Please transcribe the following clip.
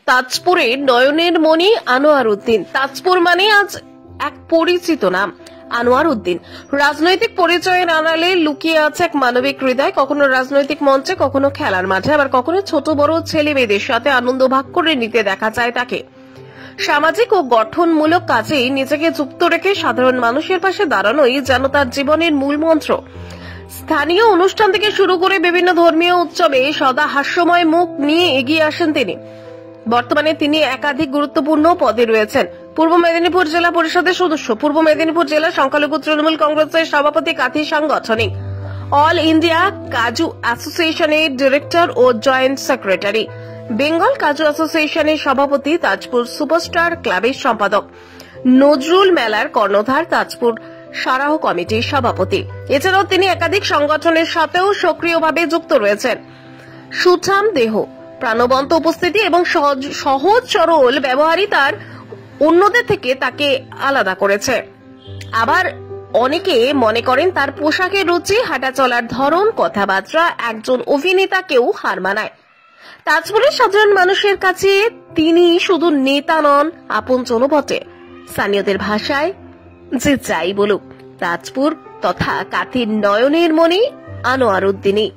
তাজপুরে নয়নের মণি আনোয়ার উদ্দিন। তাজপুর মানে আজ এক পরিচিত নাম, আনোয়ার উদ্দিন। রাজনৈতিক পরিচয়ের আড়ালে লুকিয়ে আছে এক মানবিক হৃদয়। কখনো রাজনৈতিক মঞ্চে, কখনো খেলার মাঠে, আবার কখনো ছোট বড় ছেলে মেয়েদের সাথে আনন্দ ভাগ করে নিতে দেখা যায় তাকে। সামাজিক ও গঠনমূলক কাজে নিজেকে যুক্ত রেখে সাধারণ মানুষের পাশে দাঁড়ানোই যেন তার জীবনের মূল মন্ত্র। স্থানীয় অনুষ্ঠান থেকে শুরু করে বিভিন্ন ধর্মীয় উৎসবে সদা হাস্যময় মুখ নিয়ে এগিয়ে আসেন তিনি। বর্তমানে তিনি একাধিক গুরুত্বপূর্ণ পদে রয়েছেন। পূর্ব মেদিনীপুর জেলা পরিষদের সদস্য, পূর্ব মেদিনীপুর জেলা সংখ্যালঘু তৃণমূল কংগ্রেসের সভাপতি, কাঁথি সাংগঠনিক, অল ইন্ডিয়া কাজু অ্যাসোসিয়েশনের ডিরেক্টর ও জয়েন্ট সেক্রেটারি, বেঙ্গল কাজু অ্যাসোসিয়েশনের সভাপতি, তাজপুর সুপারস্টার ক্লাবের সম্পাদক, নজরুল মেলার কর্ণধার, তাজপুর সারাহ কমিটির সভাপতি। এছাড়াও তিনি একাধিক সংগঠনের সাথেও সক্রিয়ভাবে যুক্ত রয়েছেন। সুঠাম দেহ, প্রাণবন্ত উপস্থিতি এবং সহজ সরল ব্যবহারই তার অন্যদের থেকে তাকে আলাদা করেছে। আবার অনেকে মনে করেন তার পোশাকের রুচি, হাঁটা চলার ধরন, কথাবার্তা একজন অভিনেতাকেও হার মানায়। তাজপুরের সাধারণ মানুষের কাছে তিনি শুধু নেতা নন, আপনজনও বটে। স্থানীয়দের ভাষায় যে যাই বলুক, তাজপুর তথা কাঁথির নয়নের মণি আনোয়ার উদ্দিনই।